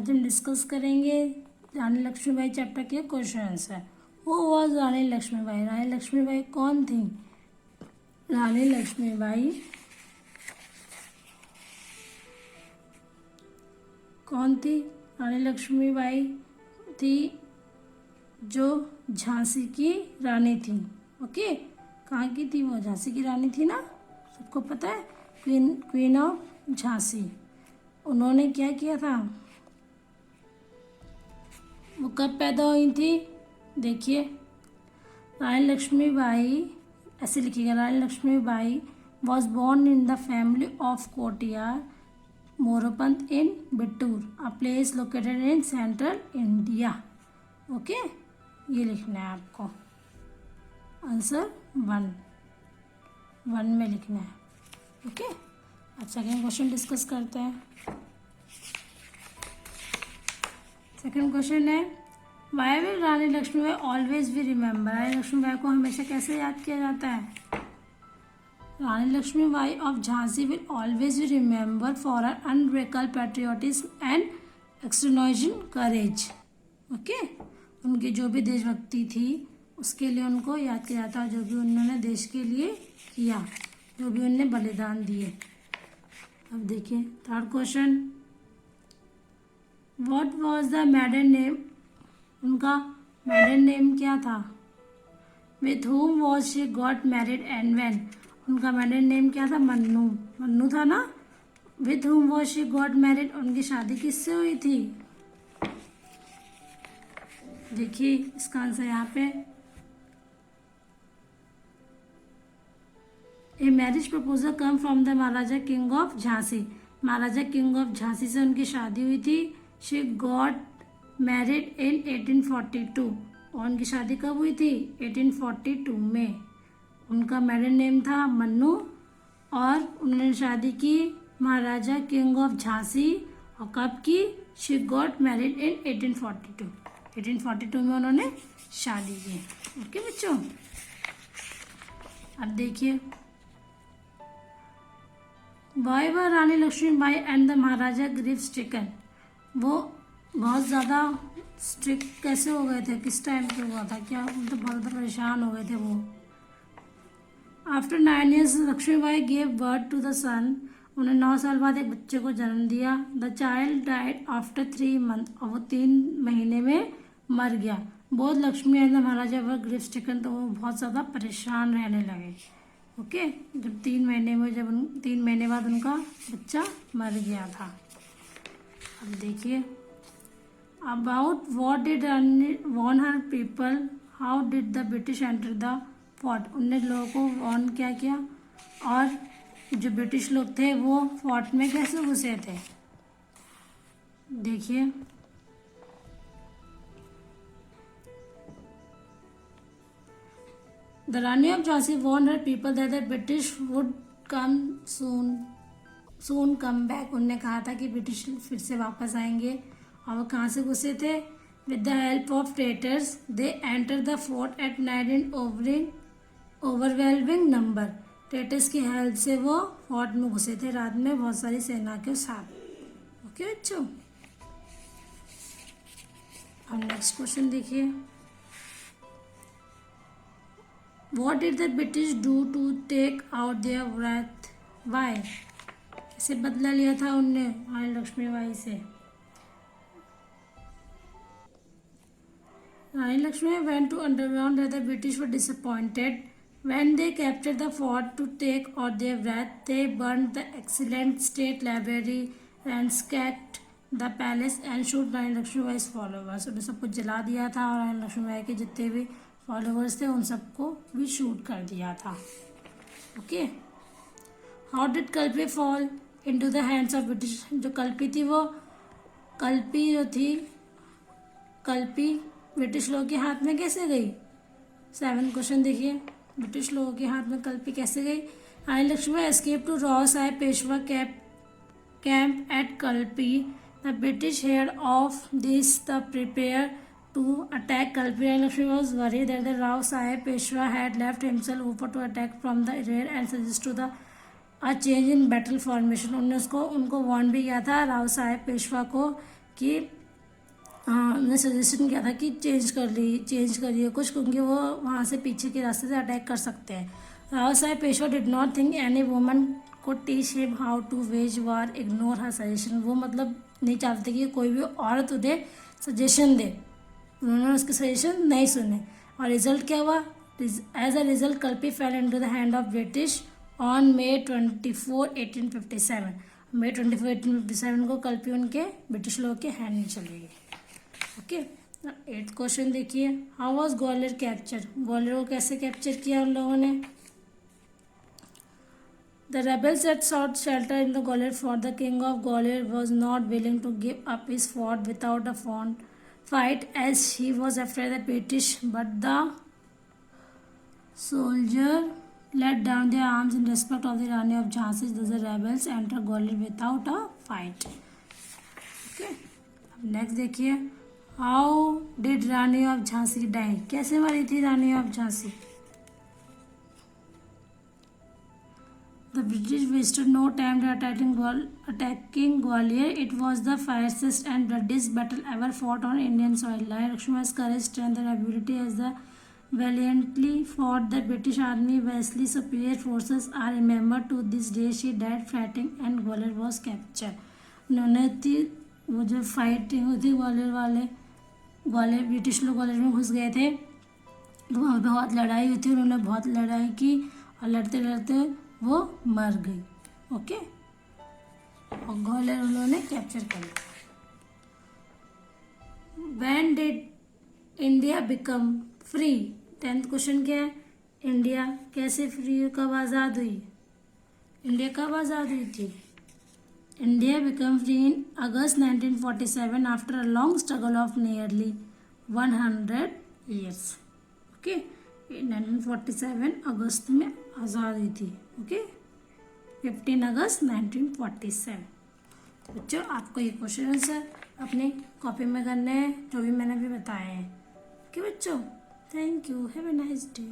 आज हम डिस्कस करेंगे रानी लक्ष्मीबाई चैप्टर के क्वेश्चन आंसर। वो वॉज रानी लक्ष्मीबाई। रानी लक्ष्मीबाई कौन थी? रानी लक्ष्मीबाई कौन थी? रानी लक्ष्मीबाई थी जो झांसी की रानी थी। ओके, कहाँ की थी वो? झांसी की रानी थी ना, सबको पता है, क्वीन ऑफ झांसी। उन्होंने क्या किया था? वो कब पैदा हुई थी? देखिए, रानी लक्ष्मीबाई ऐसे लिखिएगा, Rani Lakshmibai was born in the family of Kotiyar Moropant in Bithoor, a place located in central India. Okay, ये लिखना है आपको, आंसर 1 में लिखना है। ओके, अब सेकेंड क्वेश्चन डिस्कस करते हैं। सेकेंड क्वेश्चन है, why will Rani Lakshmibai always be remember? Rani Lakshmibai को हमेशा कैसे याद किया जाता है? Rani Lakshmibai of Jhansi will always be remember for her unbreakable patriotism and externalizing courage. Okay, उनकी जो भी देशभक्ति थी उसके लिए उनको याद किया जाता है, जो भी उन्होंने देश के लिए किया, जो भी उन्होंने बलिदान दिए। अब देखिए third question, what was the मैडन name? उनका मैडन नेम क्या था? With whom was she got married and when? उनका मैडन नेम क्या था? मन्नू। मन्नू था ना। With whom was she got married? उनकी शादी किससे हुई थी? देखिए इसका आंसर यहाँ पे, a marriage proposal come from the Maharaja king of Jhansi. Maharaja king of Jhansi से उनकी शादी हुई थी। She got married in 1842। और उनकी शादी कब हुई थी? 1842 में। उनका मैरिड नेम था मन्नू और उन्होंने शादी की महाराजा किंग ऑफ झांसी। और कब की? She got married in 1842। 1842 में उन्होंने शादी की। ओके बच्चों, अब देखिए, why were Rani Lakshmibai and the Maharaja grief stricken? वो बहुत ज़्यादा स्ट्रिक्ट कैसे हो गए थे? किस टाइम पे हुआ था? क्या तो बहुत परेशान हो गए थे वो? After 9 years Lakshmibai gave birth to the son. उन्हें 9 साल बाद एक बच्चे को जन्म दिया। The child died after 3 months। और वो 3 महीने में मर गया। Both Lakshmi and the Maharaja were grief stricken. तो वो बहुत ज़्यादा परेशान रहने लगे। ओके, जब 3 महीने बाद उनका बच्चा मर गया था। अब देखिए, about what did warn her people, how did the British enter the fort? उनने लोगों को वॉर्न क्या किया और जो ब्रिटिश लोग थे वो फोर्ट में कैसे घुसे थे? देखिए, the Rani of Jhansi warn her people that the British would come soon come back. उनने कहा था कि ब्रिटिश फिर से वापस आएंगे। और वो कहाँ से घुसे थे? With the help of traitors they enter the fort at night in overwhelming number. Traitors की हेल्प से वो फोर्ट में घुसे थे रात में बहुत सारी सेना के साथ। ओके बच्चों, अब नेक्स्ट क्वेश्चन देखिए, What did the British do to take out their wrath? Why? कैसे बदला लिया था उनने रानी लक्ष्मीबाई से? रानी Lakshmibai went to underground that the British were disappointed. When they captured the fort to take out their wrath, they burned the excellent state library, ransacked the palace and shot Rani लक्ष्मीबाई's followers. उन्हें सब कुछ जला दिया था और रानी लक्ष्मीबाई के जितने भी फॉलोवर्स थे उन सबको भी शूट कर दिया था। Okay, how did Kalpi fall into the hands of British? जो कल्पी थी वो कल्पी ब्रिटिश लोगों के हाथ में कैसे गई? 7 क्वेश्चन देखिए, ब्रिटिश लोगों के हाथ में कल्पी कैसे गई? Rani Lakshmibai escape to Rao Saheb Peshwa camp at Kalpi. The British head of this the prepare to attack Kalpi. Rani Lakshmi was worried that the Rao Sahib Peshwa had left himself open to attack from the rear and suggested a change in battle formation. उनको warn भी किया था राव साहेब पेशवा को कि उन्होंने suggestion किया था कि चेंज करिए कुछ, क्योंकि वो वहाँ से पीछे के रास्ते से अटैक कर सकते हैं। Rao Saheb Peshwa did not think any woman को teach him how to wage war, ignore her suggestion. वो मतलब नहीं चाहते थे कि कोई भी औरत उन्हें सजेशन दे, उन्होंने उसके सजेशन नहीं सुने। और रिजल्ट क्या हुआ? As a result Kalpi fell into the hand of British on May 24, 1857। May 24, 1857 को कल्पी उनके ब्रिटिश लोगों के हैंड में चली गई। ओके, 8th क्वेश्चन देखिए, how was Gwalior capture? Gwalior को कैसे कैप्चर किया उन लोगों ने? The rebels had sought shelter in the Gwalior fort. The king of Gwalior was not willing to give up his fort without a fight, as he was afraid of the British. But the soldier let down their arms in respect of the Rani of Jhansi. Thus the rebels entered Gwalior without a fight. Okay. अब next देखिए, how did Rani of Jhansi die? कैसे मरी थी Rani of Jhansi? The British wasted no time attacking Gwalior. It was the fiercest and bloodiest battle ever fought on Indian soil. Rani Lakshmi's courage, strength, and ability as the valiantly fought the British Army vastly superior forces are remembered to this day. She died fighting and Gwalior was captured. उन्होंने वो जो fighting हुई थी Gwalior British लोग ग्वालियर में घुस गए थे, तो वहाँ पे बहुत लड़ाई हुई थी, उन्होंने बहुत लड़ाई की और लड़ते लड़ते वो मर गई। ओके, और ग्वालियर उन्होंने कैप्चर कर लिया। When did India become free? 10th question क्या है? इंडिया कैसे फ्री, कब आज़ाद हुई? इंडिया कब आज़ाद हुई थी? India become free in August 1947 after a long struggle of nearly 100 years। Okay, 1947 अगस्त में आज़ाद हुई थी। ओके, 15 अगस्त 1947। बच्चों, आपको ये क्वेश्चन आंसर अपनी कॉपी में करने हैं जो भी मैंने अभी बताए हैं। ओके बच्चों, thank you, have a nice day.